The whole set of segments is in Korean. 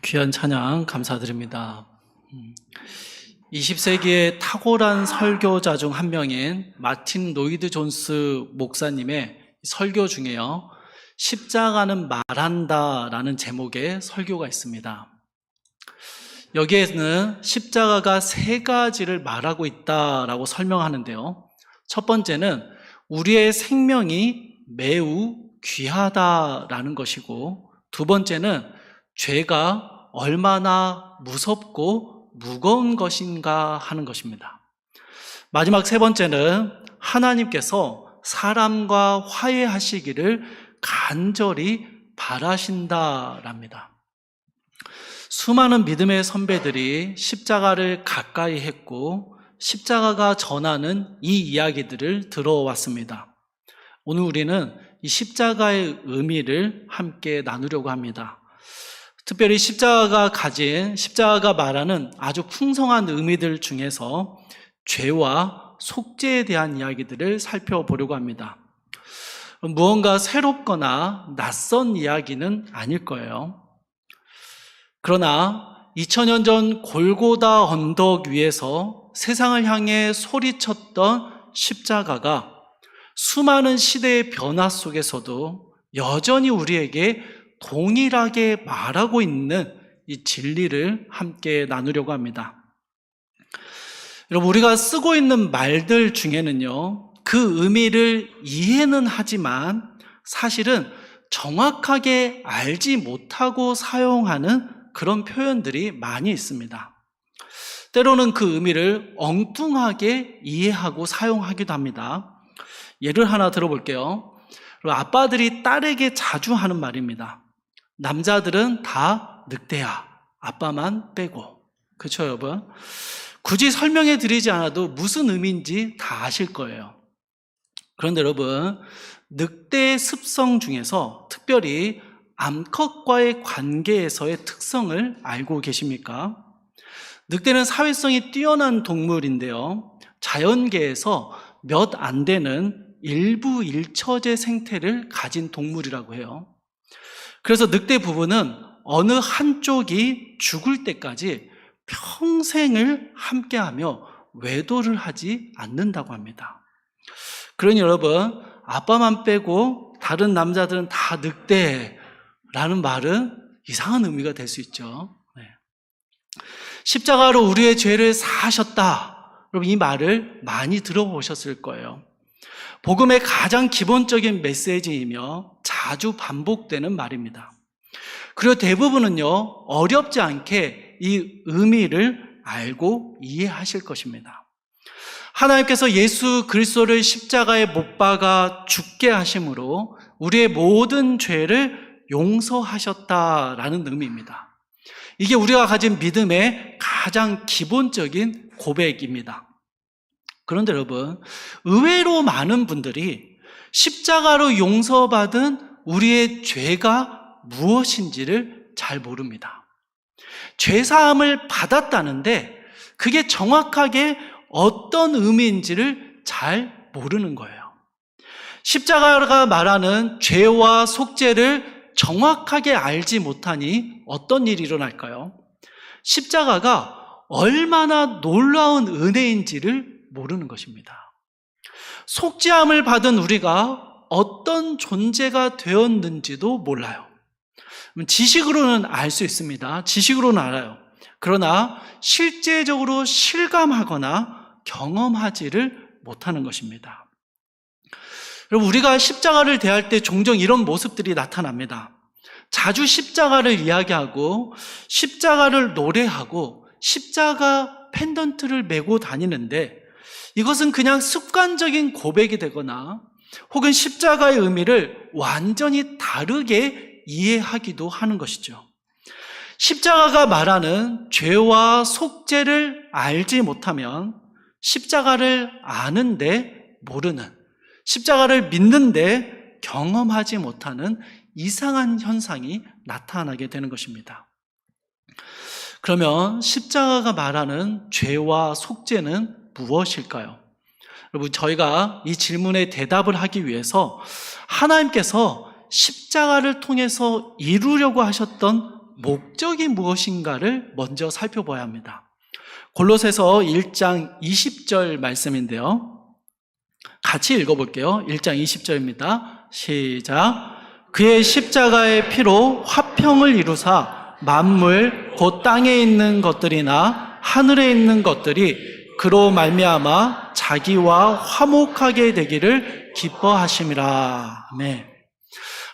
귀한 찬양 감사드립니다. 20세기의 탁월한 설교자 중 한 명인 마틴 로이드 존스 목사님의 설교 중에요, 십자가는 말한다 라는 제목의 설교가 있습니다. 여기에는 십자가가 세 가지를 말하고 있다라고 설명하는데요, 첫 번째는 우리의 생명이 매우 귀하다라는 것이고, 두 번째는 죄가 얼마나 무섭고 무거운 것인가 하는 것입니다. 마지막 세 번째는 하나님께서 사람과 화해하시기를 간절히 바라신다랍니다. 수많은 믿음의 선배들이 십자가를 가까이 했고 십자가가 전하는 이 이야기들을 들어왔습니다. 오늘 우리는 이 십자가의 의미를 함께 나누려고 합니다. 특별히 십자가가 말하는 아주 풍성한 의미들 중에서 죄와 속죄에 대한 이야기들을 살펴보려고 합니다. 무언가 새롭거나 낯선 이야기는 아닐 거예요. 그러나 2000년 전 골고다 언덕 위에서 세상을 향해 소리쳤던 십자가가 수많은 시대의 변화 속에서도 여전히 우리에게 동일하게 말하고 있는 이 진리를 함께 나누려고 합니다. 여러분, 우리가 쓰고 있는 말들 중에는요, 그 의미를 이해는 하지만 사실은 정확하게 알지 못하고 사용하는 그런 표현들이 많이 있습니다. 때로는 그 의미를 엉뚱하게 이해하고 사용하기도 합니다. 예를 하나 들어볼게요. 아빠들이 딸에게 자주 하는 말입니다. 남자들은 다 늑대야, 아빠만 빼고. 그렇죠, 여러분? 굳이 설명해 드리지 않아도 무슨 의미인지 다 아실 거예요. 그런데 여러분, 늑대의 습성 중에서 특별히 암컷과의 관계에서의 특성을 알고 계십니까? 늑대는 사회성이 뛰어난 동물인데요, 자연계에서 몇 안 되는 일부 일처제 생태를 가진 동물이라고 해요. 그래서 늑대 부부는 어느 한쪽이 죽을 때까지 평생을 함께하며 외도를 하지 않는다고 합니다. 그러니 여러분, 아빠만 빼고 다른 남자들은 다 늑대라는 말은 이상한 의미가 될 수 있죠. 십자가로 우리의 죄를 사하셨다. 여러분, 이 말을 많이 들어보셨을 거예요. 복음의 가장 기본적인 메시지이며 자주 반복되는 말입니다. 그리고 대부분은요, 어렵지 않게 이 의미를 알고 이해하실 것입니다. 하나님께서 예수 그리스도를 십자가에 못 박아 죽게 하심으로 우리의 모든 죄를 용서하셨다라는 의미입니다. 이게 우리가 가진 믿음의 가장 기본적인 고백입니다. 그런데 여러분, 의외로 많은 분들이 십자가로 용서받은 우리의 죄가 무엇인지를 잘 모릅니다. 죄사함을 받았다는데 그게 정확하게 어떤 의미인지를 잘 모르는 거예요. 십자가가 말하는 죄와 속죄를 정확하게 알지 못하니 어떤 일이 일어날까요? 십자가가 얼마나 놀라운 은혜인지를 모르는 것입니다. 속죄함을 받은 우리가 어떤 존재가 되었는지도 몰라요. 지식으로는 알 수 있습니다. 지식으로는 알아요. 그러나 실제적으로 실감하거나 경험하지를 못하는 것입니다. 여러분, 우리가 십자가를 대할 때 종종 이런 모습들이 나타납니다. 자주 십자가를 이야기하고 십자가를 노래하고 십자가 펜던트를 메고 다니는데 이것은 그냥 습관적인 고백이 되거나 혹은 십자가의 의미를 완전히 다르게 이해하기도 하는 것이죠. 십자가가 말하는 죄와 속죄를 알지 못하면 십자가를 아는데 모르는, 십자가를 믿는데 경험하지 못하는 이상한 현상이 나타나게 되는 것입니다. 그러면 십자가가 말하는 죄와 속죄는 무엇일까요? 여러분, 저희가 이 질문에 대답을 하기 위해서 하나님께서 십자가를 통해서 이루려고 하셨던 목적이 무엇인가를 먼저 살펴봐야 합니다. 골로새서 1장 20절 말씀인데요. 같이 읽어볼게요. 1장 20절입니다. 시작. 그의 십자가의 피로 화평을 이루사 만물 곧 땅에 있는 것들이나 하늘에 있는 것들이 그로 말미암아 자기와 화목하게 되기를 기뻐하심이라. 아멘.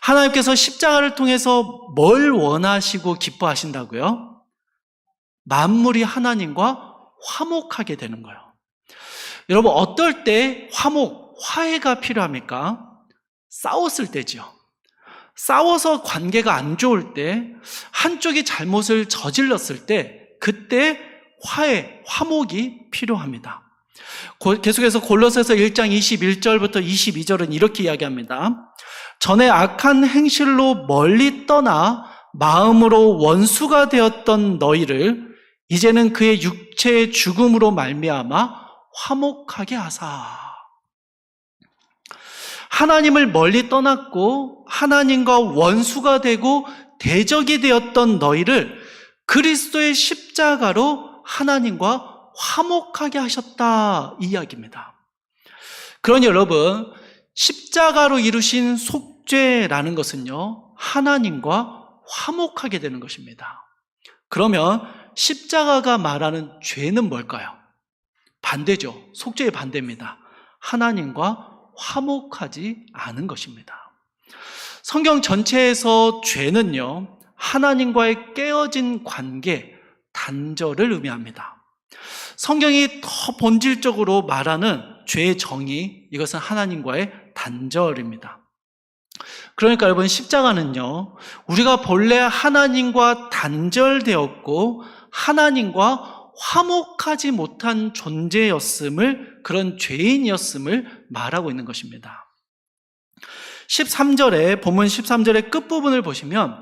하나님께서 십자가를 통해서 뭘 원하시고 기뻐하신다고요? 만물이 하나님과 화목하게 되는 거예요. 여러분, 어떨 때 화해가 필요합니까? 싸웠을 때지요. 싸워서 관계가 안 좋을 때, 한쪽이 잘못을 저질렀을 때, 그때 화목이 필요합니다. 계속해서 골로새서 1장 21절부터 22절은 이렇게 이야기합니다. 전에 악한 행실로 멀리 떠나 마음으로 원수가 되었던 너희를 이제는 그의 육체의 죽음으로 말미암아 화목하게 하사. 하나님을 멀리 떠났고 하나님과 원수가 되고 대적이 되었던 너희를 그리스도의 십자가로 하나님과 화목하게 하셨다, 이 이야기입니다. 그러니 여러분, 십자가로 이루신 속죄라는 것은요, 하나님과 화목하게 되는 것입니다. 그러면 십자가가 말하는 죄는 뭘까요? 반대죠. 속죄의 반대입니다. 하나님과 화목하지 않은 것입니다. 성경 전체에서 죄는요, 하나님과의 깨어진 관계, 단절을 의미합니다. 성경이 더 본질적으로 말하는 죄의 정의, 이것은 하나님과의 단절입니다. 그러니까 여러분, 십자가는요, 우리가 본래 하나님과 단절되었고 하나님과 화목하지 못한 존재였음을, 그런 죄인이었음을 말하고 있는 것입니다. 13절에, 본문 13절의 끝부분을 보시면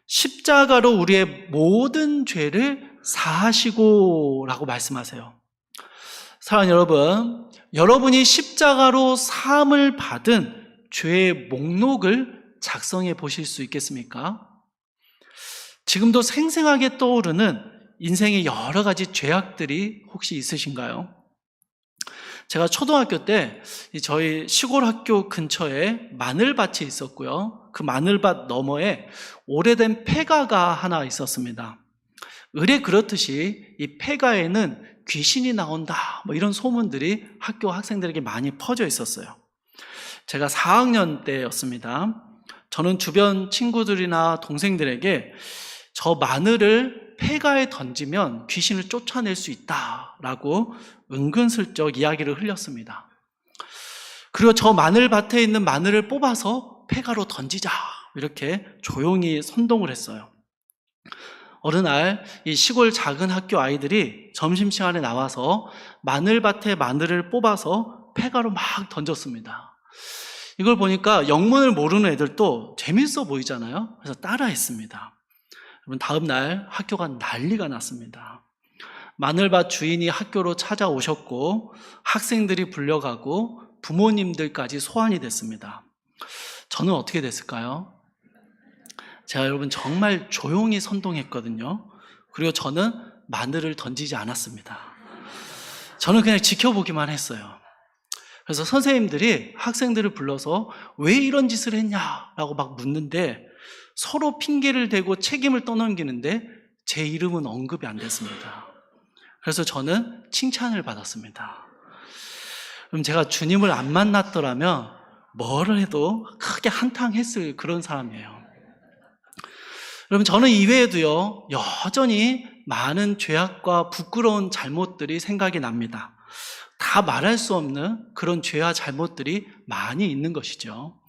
십자가로 우리의 모든 죄를 사하시고 라고 말씀하세요. 사랑하는 여러분, 여러분이 십자가로 사함을 받은 죄의 목록을 작성해 보실 수 있겠습니까? 지금도 생생하게 떠오르는 인생의 여러 가지 죄악들이 혹시 있으신가요? 제가 초등학교 때 저희 시골 학교 근처에 마늘밭이 있었고요. 그 마늘밭 너머에 오래된 폐가가 하나 있었습니다. 의례 그렇듯이 이 폐가에는 귀신이 나온다, 이런 소문들이 학교 학생들에게 많이 퍼져 있었어요. 제가 4학년 때였습니다. 저는 주변 친구들이나 동생들에게 저 마늘을 폐가에 던지면 귀신을 쫓아낼 수 있다라고 은근슬쩍 이야기를 흘렸습니다. 그리고 저 마늘밭에 있는 마늘을 뽑아서 폐가로 던지자, 이렇게 조용히 선동을 했어요. 어느 날 이 시골 작은 학교 아이들이 점심시간에 나와서 마늘밭에 마늘을 뽑아서 폐가로 막 던졌습니다. 이걸 보니까 영문을 모르는 애들도 재밌어 보이잖아요. 그래서 따라했습니다. 여러분, 다음 날 학교가 난리가 났습니다. 마늘밭 주인이 학교로 찾아오셨고 학생들이 불려가고 부모님들까지 소환이 됐습니다. 저는 어떻게 됐을까요? 제가 여러분 정말 조용히 선동했거든요. 그리고 저는 마늘을 던지지 않았습니다. 저는 그냥 지켜보기만 했어요. 그래서 선생님들이 학생들을 불러서 왜 이런 짓을 했냐라고 막 묻는데 서로 핑계를 대고 책임을 떠넘기는데 제 이름은 언급이 안 됐습니다. 그래서 저는 칭찬을 받았습니다. 그럼 제가 주님을 안 만났더라면 뭐를 해도 크게 한탕했을 그런 사람이에요. 여러분, 저는 이외에도요, 여전히 많은 죄악과 부끄러운 잘못들이 생각이 납니다. 다 말할 수 없는 그런 죄와 잘못들이 많이 있는 것이죠.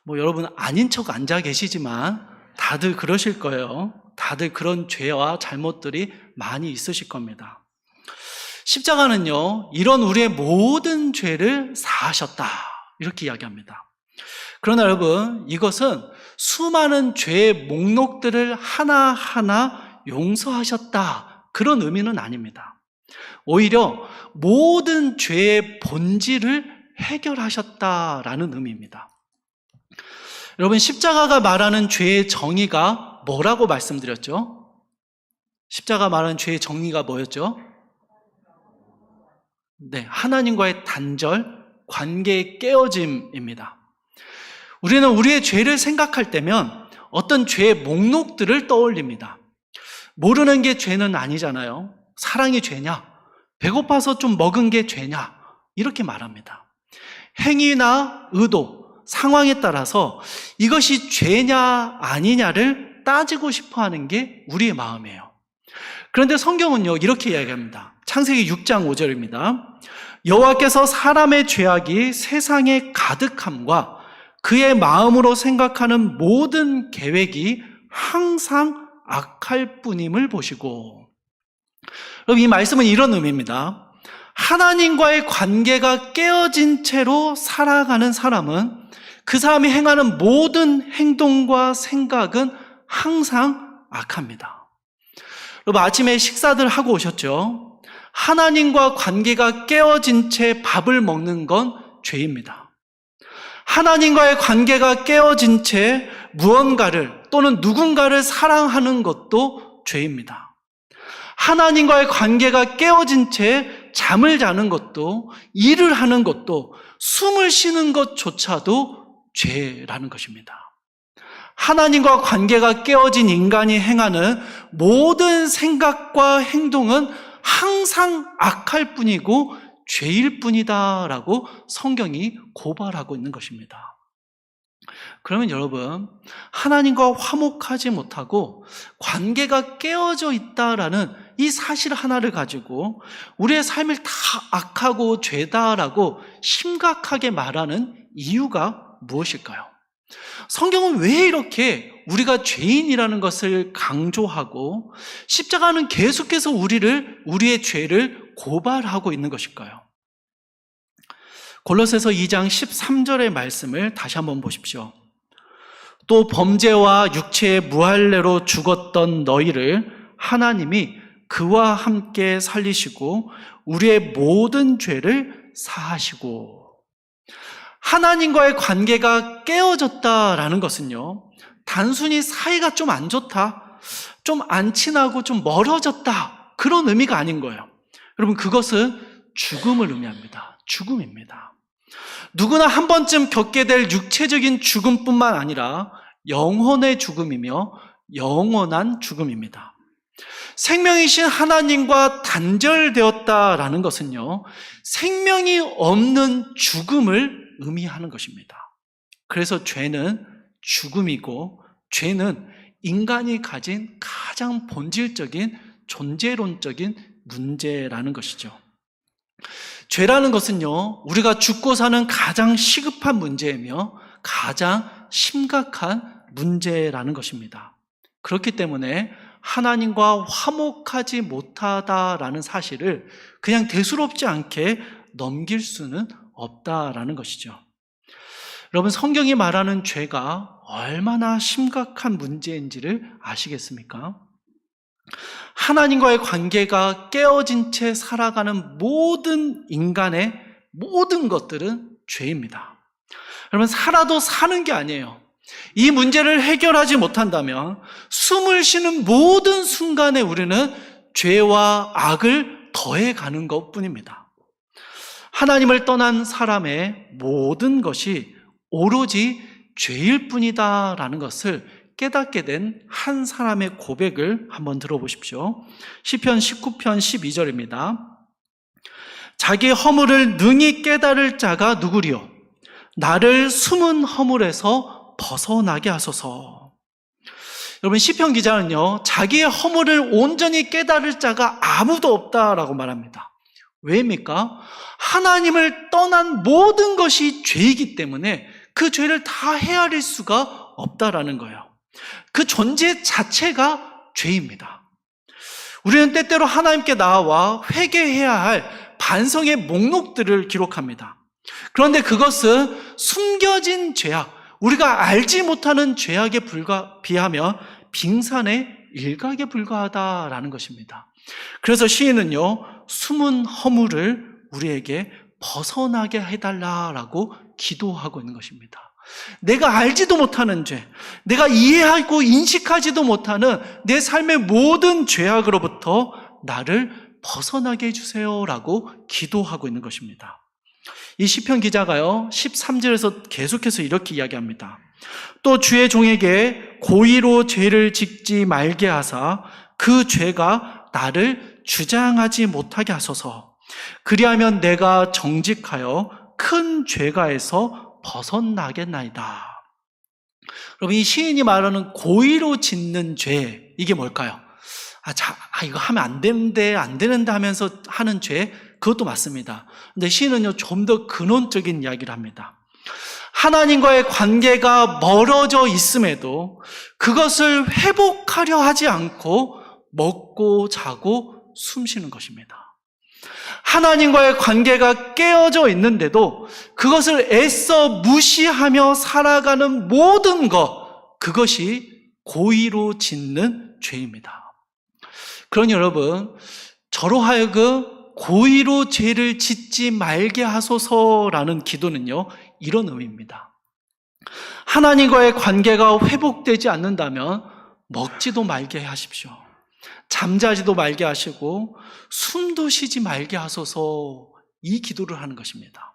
여러분 아닌 척 앉아 계시지만 다들 그러실 거예요. 다들 그런 죄와 잘못들이 많이 있으실 겁니다. 십자가는요, 이런 우리의 모든 죄를 사하셨다, 이렇게 이야기합니다. 그러나 여러분, 이것은 수많은 죄의 목록들을 하나하나 용서하셨다, 그런 의미는 아닙니다. 오히려 모든 죄의 본질을 해결하셨다라는 의미입니다. 여러분, 십자가가 말하는 죄의 정의가 뭐라고 말씀드렸죠? 십자가 말하는 죄의 정의가 뭐였죠? 네, 하나님과의 단절, 관계의 깨어짐입니다. 우리는 우리의 죄를 생각할 때면 어떤 죄의 목록들을 떠올립니다. 모르는 게 죄는 아니잖아요. 사랑이 죄냐? 배고파서 좀 먹은 게 죄냐? 이렇게 말합니다. 행위나 의도, 상황에 따라서 이것이 죄냐 아니냐를 따지고 싶어 하는 게 우리의 마음이에요. 그런데 성경은요, 이렇게 이야기합니다. 창세기 6장 5절입니다. 여호와께서 사람의 죄악이 세상에 가득함과 그의 마음으로 생각하는 모든 계획이 항상 악할 뿐임을 보시고. 여러분, 이 말씀은 이런 의미입니다. 하나님과의 관계가 깨어진 채로 살아가는 사람은 그 사람이 행하는 모든 행동과 생각은 항상 악합니다. 여러분, 아침에 식사들 하고 오셨죠? 하나님과 관계가 깨어진 채 밥을 먹는 건 죄입니다. 하나님과의 관계가 깨어진 채 무언가를 또는 누군가를 사랑하는 것도 죄입니다. 하나님과의 관계가 깨어진 채 잠을 자는 것도, 일을 하는 것도, 숨을 쉬는 것조차도 죄라는 것입니다. 하나님과 관계가 깨어진 인간이 행하는 모든 생각과 행동은 항상 악할 뿐이고 죄일 뿐이다라고 성경이 고발하고 있는 것입니다. 그러면 여러분, 하나님과 화목하지 못하고 관계가 깨어져 있다라는 이 사실 하나를 가지고 우리의 삶을 다 악하고 죄다라고 심각하게 말하는 이유가 무엇일까요? 성경은 왜 이렇게 우리가 죄인이라는 것을 강조하고 십자가는 계속해서 우리의 죄를 고발하고 있는 것일까요? 골로새서 2장 13절의 말씀을 다시 한번 보십시오. 또 범죄와 육체의 무할례로 죽었던 너희를 하나님이 그와 함께 살리시고 우리의 모든 죄를 사하시고. 하나님과의 관계가 깨어졌다라는 것은요, 단순히 사이가 좀 안 좋다, 좀 안 친하고 좀 멀어졌다, 그런 의미가 아닌 거예요. 여러분, 그것은 죽음을 의미합니다. 죽음입니다. 누구나 한 번쯤 겪게 될 육체적인 죽음뿐만 아니라 영혼의 죽음이며 영원한 죽음입니다. 생명이신 하나님과 단절되었다라는 것은요, 생명이 없는 죽음을 의미하는 것입니다. 그래서 죄는 죽음이고, 죄는 인간이 가진 가장 본질적인 존재론적인 문제라는 것이죠. 죄라는 것은요, 우리가 죽고 사는 가장 시급한 문제이며 가장 심각한 문제라는 것입니다. 그렇기 때문에 하나님과 화목하지 못하다라는 사실을 그냥 대수롭지 않게 넘길 수는 없다라는 것이죠. 여러분, 성경이 말하는 죄가 얼마나 심각한 문제인지를 아시겠습니까? 하나님과의 관계가 깨어진 채 살아가는 모든 인간의 모든 것들은 죄입니다. 여러분, 살아도 사는 게 아니에요. 이 문제를 해결하지 못한다면 숨을 쉬는 모든 순간에 우리는 죄와 악을 더해가는 것뿐입니다. 하나님을 떠난 사람의 모든 것이 오로지 죄일 뿐이다라는 것을 깨닫게 된 한 사람의 고백을 한번 들어보십시오. 시편 19편 12절입니다. 자기 허물을 능히 깨달을 자가 누구리요? 나를 숨은 허물에서 벗어나게 하소서. 여러분, 시편 기자는요, 자기의 허물을 온전히 깨달을 자가 아무도 없다라고 말합니다. 왜입니까? 하나님을 떠난 모든 것이 죄이기 때문에 그 죄를 다 헤아릴 수가 없다라는 거예요. 그 존재 자체가 죄입니다. 우리는 때때로 하나님께 나와 회개해야 할 반성의 목록들을 기록합니다. 그런데 그것은 숨겨진 죄악, 우리가 알지 못하는 죄악에 비하면 빙산의 일각에 불과하다라는 것입니다. 그래서 시인은요, 숨은 허물을 우리에게 벗어나게 해달라라고 기도하고 있는 것입니다. 내가 알지도 못하는 죄, 내가 이해하고 인식하지도 못하는 내 삶의 모든 죄악으로부터 나를 벗어나게 해주세요라고 기도하고 있는 것입니다. 이 시편 기자가요, 13절에서 계속해서 이렇게 이야기합니다. 또 주의 종에게 고의로 죄를 짓지 말게 하사 그 죄가 나를 주장하지 못하게 하소서. 그리하면 내가 정직하여 큰 죄가에서 벗어나겠나이다. 여러분, 이 시인이 말하는 고의로 짓는 죄, 이게 뭘까요? 이거 하면 안 되는데 하면서 하는 죄, 그것도 맞습니다. 근데 시인은요, 좀 더 근원적인 이야기를 합니다. 하나님과의 관계가 멀어져 있음에도 그것을 회복하려 하지 않고 먹고 자고 숨쉬는 것입니다. 하나님과의 관계가 깨어져 있는데도 그것을 애써 무시하며 살아가는 모든 것, 그것이 고의로 짓는 죄입니다. 그러니 여러분, 저로 하여금 고의로 죄를 짓지 말게 하소서라는 기도는요, 이런 의미입니다. 하나님과의 관계가 회복되지 않는다면 먹지도 말게 하십시오. 잠자지도 말게 하시고 숨도 쉬지 말게 하소서, 이 기도를 하는 것입니다.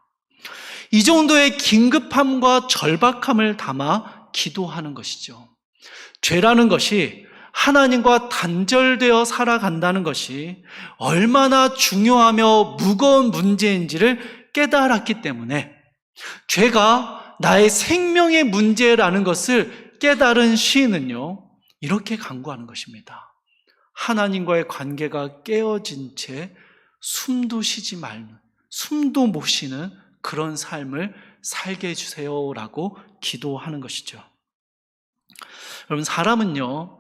이 정도의 긴급함과 절박함을 담아 기도하는 것이죠. 죄라는 것이 하나님과 단절되어 살아간다는 것이 얼마나 중요하며 무거운 문제인지를 깨달았기 때문에 죄가 나의 생명의 문제라는 것을 깨달은 시인은요, 이렇게 간구하는 것입니다. 하나님과의 관계가 깨어진 채 숨도 쉬지 말는, 숨도 못 쉬는 그런 삶을 살게 해주세요라고 기도하는 것이죠. 여러분, 사람은요,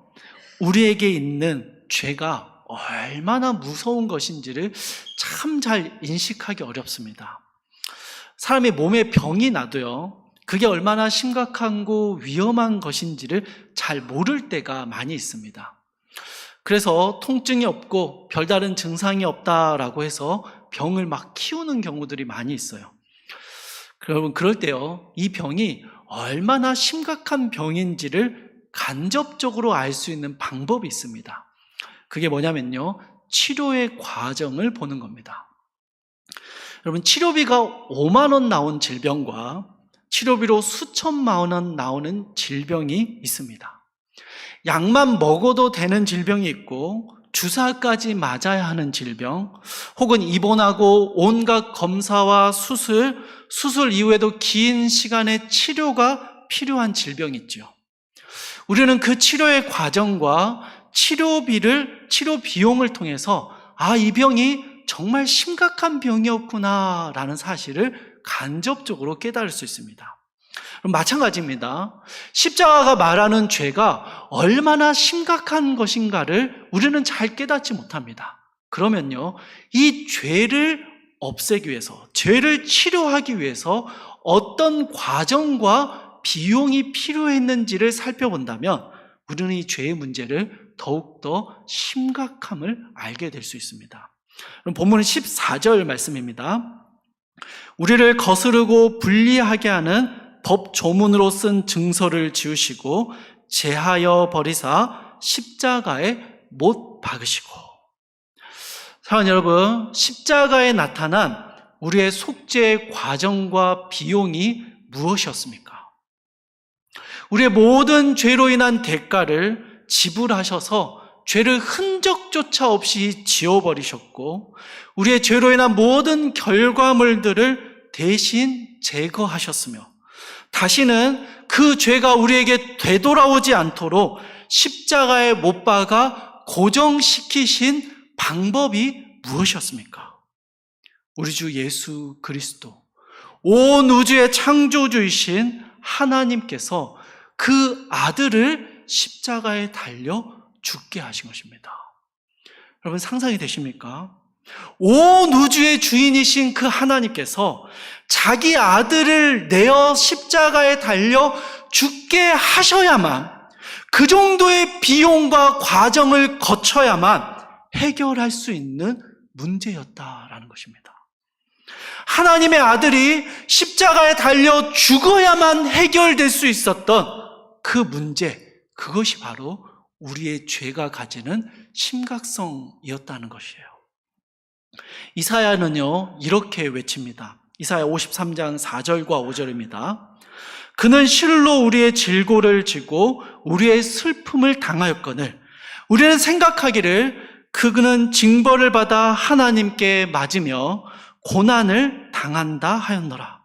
우리에게 있는 죄가 얼마나 무서운 것인지를 참 잘 인식하기 어렵습니다. 사람의 몸에 병이 나도요, 그게 얼마나 심각하고 위험한 것인지를 잘 모를 때가 많이 있습니다. 그래서 통증이 없고 별다른 증상이 없다라고 해서 병을 막 키우는 경우들이 많이 있어요. 여러분, 그럴 때요, 이 병이 얼마나 심각한 병인지를 간접적으로 알 수 있는 방법이 있습니다. 그게 뭐냐면요, 치료의 과정을 보는 겁니다. 여러분, 치료비가 5만 원 나온 질병과 치료비로 수천만 원 나오는 질병이 있습니다. 약만 먹어도 되는 질병이 있고 주사까지 맞아야 하는 질병, 혹은 입원하고 온갖 검사와 수술 이후에도 긴 시간의 치료가 필요한 질병이 있죠. 우리는 그 치료의 과정과 치료 비용을 통해서 이 병이 정말 심각한 병이었구나 라는 사실을 간접적으로 깨달을 수 있습니다. 마찬가지입니다. 십자가가 말하는 죄가 얼마나 심각한 것인가를 우리는 잘 깨닫지 못합니다. 그러면요, 이 죄를 없애기 위해서, 죄를 치료하기 위해서 어떤 과정과 비용이 필요했는지를 살펴본다면 우리는 이 죄의 문제를 더욱더 심각함을 알게 될 수 있습니다. 그럼 본문은 14절 말씀입니다. 우리를 거스르고 불리하게 하는 법 조문으로 쓴 증서를 지우시고 제하여 버리사 십자가에 못 박으시고. 사랑하는 여러분, 십자가에 나타난 우리의 속죄의 과정과 비용이 무엇이었습니까? 우리의 모든 죄로 인한 대가를 지불하셔서 죄를 흔적조차 없이 지워버리셨고, 우리의 죄로 인한 모든 결과물들을 대신 제거하셨으며, 다시는 그 죄가 우리에게 되돌아오지 않도록 십자가에 못 박아 고정시키신 방법이 무엇이었습니까? 우리 주 예수 그리스도, 온 우주의 창조주이신 하나님께서 그 아들을 십자가에 달려 죽게 하신 것입니다. 여러분 상상이 되십니까? 온 우주의 주인이신 그 하나님께서 자기 아들을 내어 십자가에 달려 죽게 하셔야만, 그 정도의 비용과 과정을 거쳐야만 해결할 수 있는 문제였다라는 것입니다. 하나님의 아들이 십자가에 달려 죽어야만 해결될 수 있었던 그 문제, 그것이 바로 우리의 죄가 가지는 심각성이었다는 것이에요. 이사야는요, 이렇게 외칩니다. 이사야 53장 4절과 5절입니다. 그는 실로 우리의 질고를 지고 우리의 슬픔을 당하였거늘 우리는 생각하기를 그는 징벌을 받아 하나님께 맞으며 고난을 당한다 하였노라.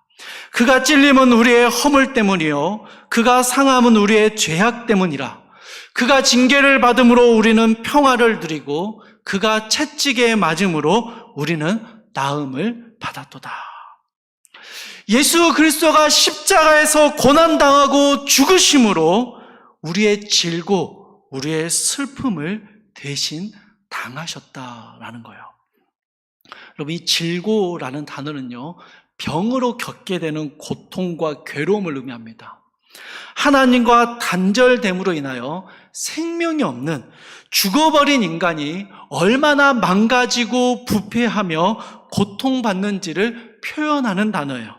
그가 찔림은 우리의 허물 때문이요 그가 상함은 우리의 죄악 때문이라. 그가 징계를 받음으로 우리는 평화를 누리고 그가 채찍에 맞음으로 우리는 나음을 받았도다. 예수 그리스도가 십자가에서 고난당하고 죽으심으로 우리의 질고, 우리의 슬픔을 대신 당하셨다라는 거예요. 여러분, 이 질고라는 단어는요, 병으로 겪게 되는 고통과 괴로움을 의미합니다. 하나님과 단절됨으로 인하여 생명이 없는 죽어버린 인간이 얼마나 망가지고 부패하며 고통받는지를 표현하는 단어예요.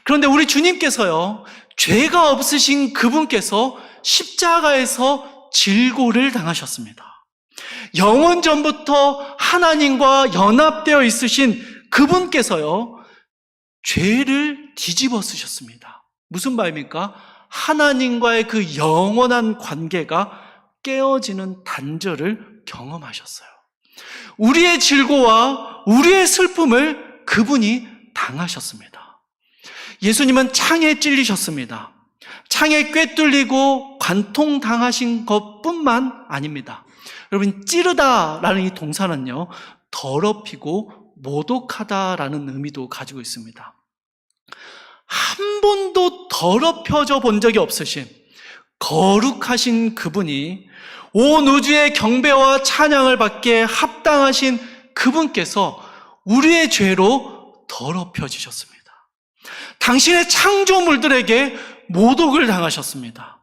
그런데 우리 주님께서요, 죄가 없으신 그분께서 십자가에서 질고를 당하셨습니다. 영원전부터 하나님과 연합되어 있으신 그분께서요, 죄를 뒤집어 쓰셨습니다. 무슨 말입니까? 하나님과의 그 영원한 관계가 깨어지는 단절을 경험하셨어요. 우리의 질고와 우리의 슬픔을 그분이 당하셨습니다. 예수님은 창에 찔리셨습니다. 창에 꿰뚫리고 관통당하신 것뿐만 아닙니다. 여러분, 찌르다라는 이 동사는요, 더럽히고 모독하다라는 의미도 가지고 있습니다. 한 번도 더럽혀져 본 적이 없으신 거룩하신 그분이 온 우주의 경배와 찬양을 받기에 합당하신 그분께서 우리의 죄로 더럽혀지셨습니다. 당신의 창조물들에게 모독을 당하셨습니다.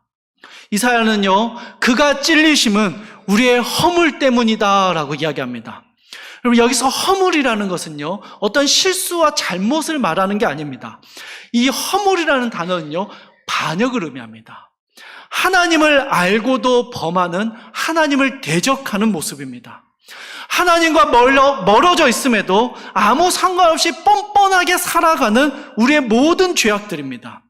이사야는요, 그가 찔리심은 우리의 허물 때문이다라고 이야기합니다. 여러분, 여기서 허물이라는 것은요, 어떤 실수와 잘못을 말하는 게 아닙니다. 이 허물이라는 단어는요, 반역을 의미합니다. 하나님을 알고도 범하는, 하나님을 대적하는 모습입니다. 하나님과 멀어져 있음에도 아무 상관없이 뻔뻔하게 살아가는 우리의 모든 죄악들입니다.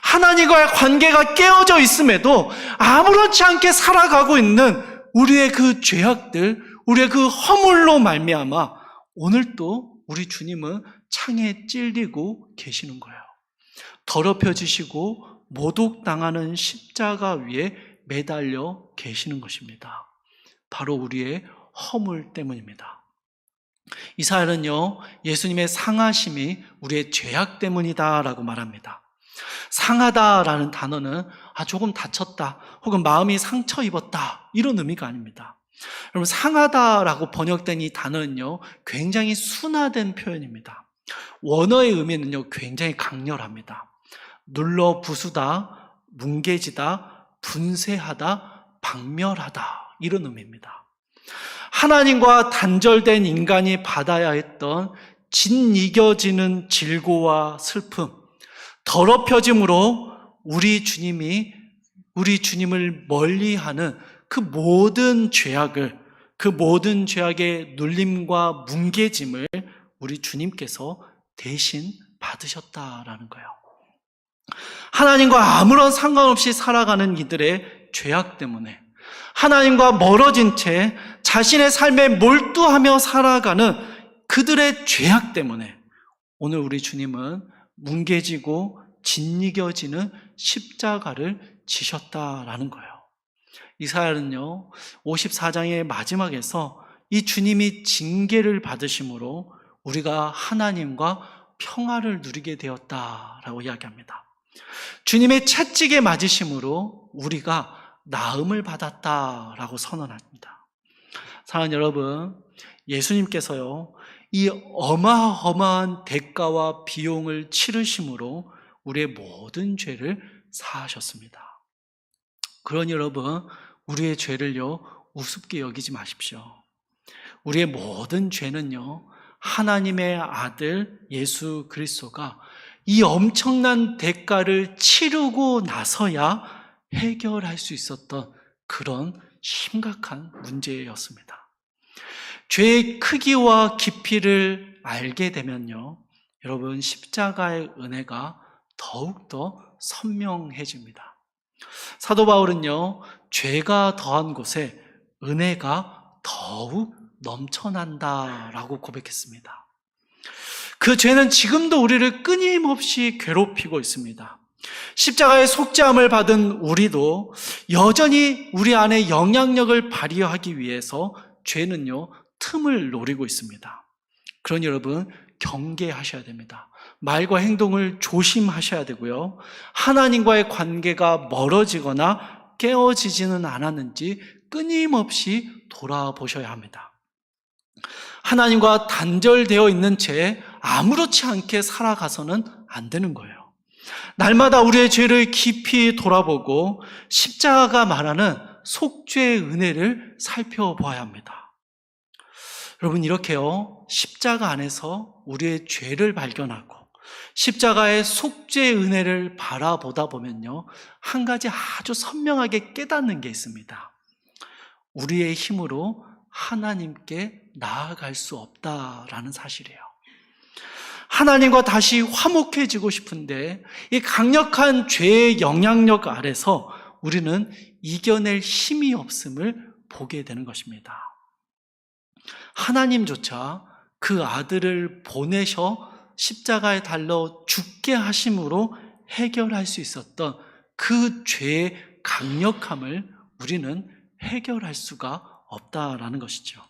하나님과의 관계가 깨어져 있음에도 아무렇지 않게 살아가고 있는 우리의 그 죄악들, 우리의 그 허물로 말미암아 오늘 또 우리 주님은 창에 찔리고 계시는 거예요. 더럽혀지시고 모독당하는 십자가 위에 매달려 계시는 것입니다. 바로 우리의 허물 때문입니다. 이사야는요, 예수님의 상하심이 우리의 죄악 때문이다라고 말합니다. 상하다라는 단어는 조금 다쳤다 혹은 마음이 상처 입었다 이런 의미가 아닙니다. 여러분, 상하다라고 번역된 이 단어는요, 굉장히 순화된 표현입니다. 원어의 의미는요, 굉장히 강렬합니다. 눌러 부수다, 뭉개지다, 분쇄하다, 박멸하다 이런 의미입니다. 하나님과 단절된 인간이 받아야 했던 짓이겨지는 질고와 슬픔, 더럽혀짐으로 우리 주님을 멀리하는 그 모든 죄악을, 그 모든 죄악의 눌림과 뭉개짐을 우리 주님께서 대신 받으셨다라는 거예요. 하나님과 아무런 상관없이 살아가는 이들의 죄악 때문에, 하나님과 멀어진 채 자신의 삶에 몰두하며 살아가는 그들의 죄악 때문에 오늘 우리 주님은 뭉개지고 짓이겨지는 십자가를 지셨다라는 거예요. 이사야는요 54장의 마지막에서 이 주님이 징계를 받으심으로 우리가 하나님과 평화를 누리게 되었다라고 이야기합니다. 주님의 채찍에 맞으심으로 우리가 나음을 받았다라고 선언합니다. 사랑하는 여러분, 예수님께서요 이 어마어마한 대가와 비용을 치르심으로 우리의 모든 죄를 사하셨습니다. 그러니 여러분, 우리의 죄를요 우습게 여기지 마십시오. 우리의 모든 죄는요 하나님의 아들 예수 그리스도가 이 엄청난 대가를 치르고 나서야 해결할 수 있었던 그런 심각한 문제였습니다. 죄의 크기와 깊이를 알게 되면요 여러분, 십자가의 은혜가 더욱더 선명해집니다. 사도 바울은요 죄가 더한 곳에 은혜가 더욱 넘쳐난다라고 고백했습니다. 그 죄는 지금도 우리를 끊임없이 괴롭히고 있습니다. 십자가의 속죄함을 받은 우리도 여전히 우리 안에 영향력을 발휘하기 위해서 죄는요 틈을 노리고 있습니다. 그러니 여러분, 경계하셔야 됩니다. 말과 행동을 조심하셔야 되고요, 하나님과의 관계가 멀어지거나 깨어지지는 않았는지 끊임없이 돌아보셔야 합니다. 하나님과 단절되어 있는 채 아무렇지 않게 살아가서는 안 되는 거예요. 날마다 우리의 죄를 깊이 돌아보고 십자가가 말하는 속죄의 은혜를 살펴보아야 합니다. 여러분, 이렇게요 십자가 안에서 우리의 죄를 발견하고 십자가의 속죄의 은혜를 바라보다 보면요 한 가지 아주 선명하게 깨닫는 게 있습니다. 우리의 힘으로 하나님께 나아갈 수 없다라는 사실이에요. 하나님과 다시 화목해지고 싶은데 이 강력한 죄의 영향력 아래서 우리는 이겨낼 힘이 없음을 보게 되는 것입니다. 하나님조차 그 아들을 보내셔 십자가에 달려 죽게 하심으로 해결할 수 있었던 그 죄의 강력함을 우리는 해결할 수가 없다라는 것이죠.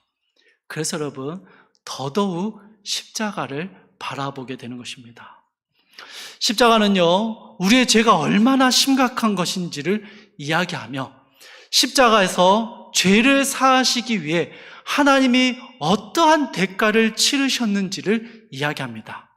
그래서 여러분, 더더욱 십자가를 바라보게 되는 것입니다. 십자가는요 우리의 죄가 얼마나 심각한 것인지를 이야기하며 십자가에서 죄를 사하시기 위해 하나님이 어떠한 대가를 치르셨는지를 이야기합니다.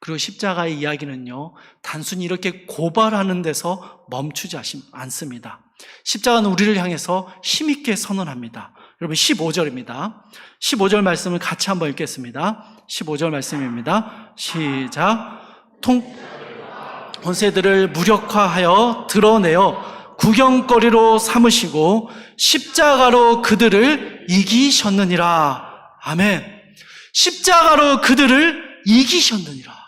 그리고 십자가의 이야기는요 단순히 이렇게 고발하는 데서 멈추지 않습니다. 십자가는 우리를 향해서 힘있게 선언합니다. 여러분, 15절입니다. 15절 말씀을 같이 한번 읽겠습니다. 15절 말씀입니다. 시작. 권세들을 무력화하여 드러내어 구경거리로 삼으시고 십자가로 그들을 이기셨느니라. 아멘. 십자가로 그들을 이기셨느니라.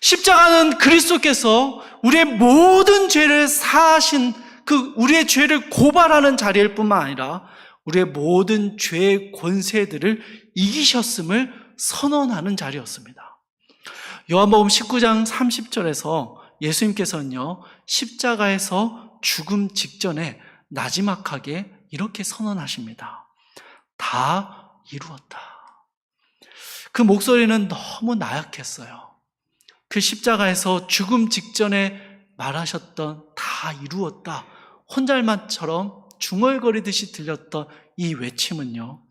십자가는 그리스도께서 우리의 모든 죄를 사하신 그 우리의 죄를 고발하는 자리일 뿐만 아니라 우리의 모든 죄의 권세들을 이기셨음을 선언하는 자리였습니다. 요한복음 19장 30절에서 예수님께서는요 십자가에서 죽음 직전에 나지막하게 이렇게 선언하십니다. 다 이루었다. 그 목소리는 너무 나약했어요. 그 십자가에서 죽음 직전에 말하셨던 다 이루었다, 혼잘만처럼 중얼거리듯이 들렸던 이 외침은요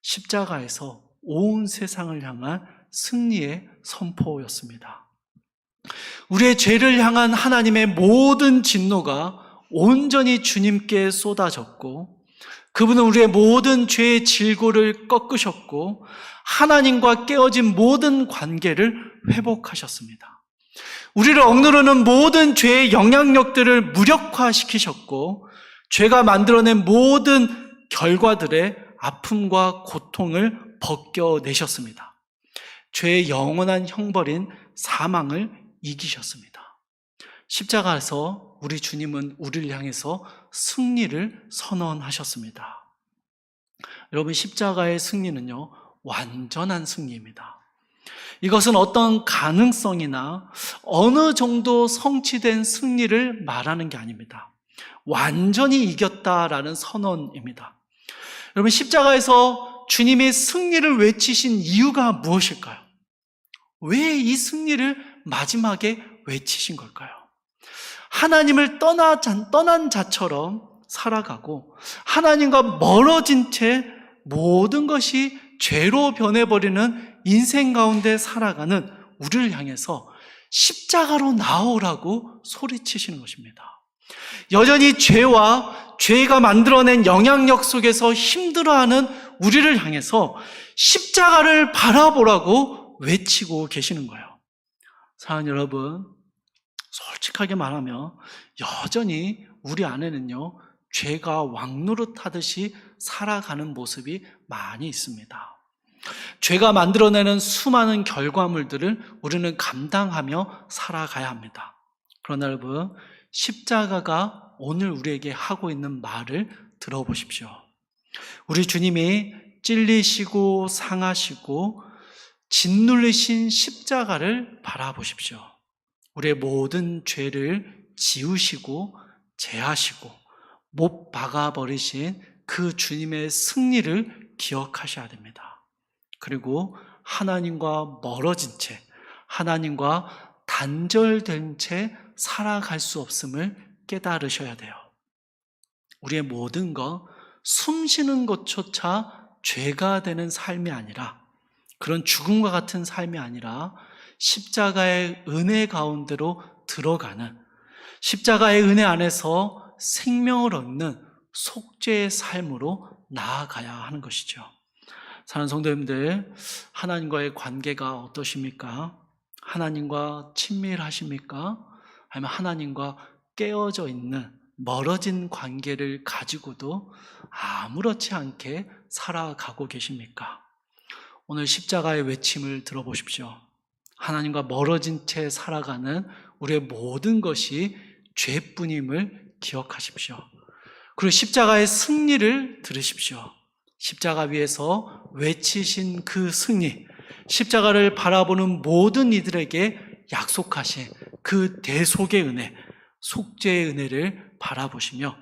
십자가에서 온 세상을 향한 승리의 선포였습니다. 우리의 죄를 향한 하나님의 모든 진노가 온전히 주님께 쏟아졌고 그분은 우리의 모든 죄의 질고를 꺾으셨고 하나님과 깨어진 모든 관계를 회복하셨습니다. 우리를 억누르는 모든 죄의 영향력들을 무력화시키셨고 죄가 만들어낸 모든 결과들의 아픔과 고통을 벗겨내셨습니다. 죄의 영원한 형벌인 사망을 이기셨습니다. 십자가에서 우리 주님은 우리를 향해서 승리를 선언하셨습니다. 여러분, 십자가의 승리는요 완전한 승리입니다. 이것은 어떤 가능성이나 어느 정도 성취된 승리를 말하는 게 아닙니다. 완전히 이겼다라는 선언입니다. 여러분, 십자가에서 주님의 승리를 외치신 이유가 무엇일까요? 왜 이 승리를 마지막에 외치신 걸까요? 하나님을 떠난 자처럼 살아가고 하나님과 멀어진 채 모든 것이 죄로 변해버리는 인생 가운데 살아가는 우리를 향해서 십자가로 나오라고 소리치시는 것입니다. 여전히 죄가 만들어낸 영향력 속에서 힘들어하는 우리를 향해서 십자가를 바라보라고 외치고 계시는 거예요. 사랑하는 여러분, 솔직하게 말하면 여전히 우리 안에는요, 죄가 왕노릇하듯이 살아가는 모습이 많이 있습니다. 죄가 만들어내는 수많은 결과물들을 우리는 감당하며 살아가야 합니다. 그러나 여러분, 십자가가 오늘 우리에게 하고 있는 말을 들어보십시오. 우리 주님이 찔리시고 상하시고 짓눌리신 십자가를 바라보십시오. 우리의 모든 죄를 지우시고 제하시고 못 박아버리신 그 주님의 승리를 기억하셔야 됩니다. 그리고 하나님과 멀어진 채, 하나님과 단절된 채 살아갈 수 없음을 깨달으셔야 돼요. 우리의 모든 것, 숨 쉬는 것조차 죄가 되는 삶이 아니라, 그런 죽음과 같은 삶이 아니라 십자가의 은혜 가운데로 들어가는, 십자가의 은혜 안에서 생명을 얻는 속죄의 삶으로 나아가야 하는 것이죠. 사랑하는 성도님들, 하나님과의 관계가 어떠십니까? 하나님과 친밀하십니까? 아니면 하나님과 깨어져 있는 멀어진 관계를 가지고도 아무렇지 않게 살아가고 계십니까? 오늘 십자가의 외침을 들어보십시오. 하나님과 멀어진 채 살아가는 우리의 모든 것이 죄뿐임을 기억하십시오. 그리고 십자가의 승리를 들으십시오. 십자가 위에서 외치신 그 승리, 십자가를 바라보는 모든 이들에게 약속하신 그 대속의 은혜, 속죄의 은혜를 바라보시며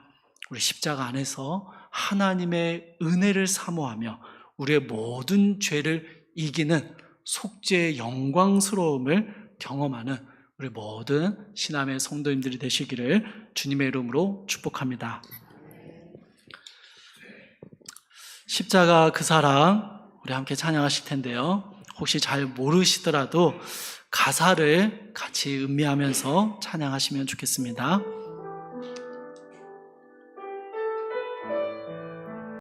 우리 십자가 안에서 하나님의 은혜를 사모하며 우리의 모든 죄를 이기는 속죄의 영광스러움을 경험하는 우리 모든 신함의 성도님들이 되시기를 주님의 이름으로 축복합니다. 십자가 그 사랑, 우리 함께 찬양하실 텐데요. 혹시 잘 모르시더라도 가사를 같이 음미하면서 찬양하시면 좋겠습니다.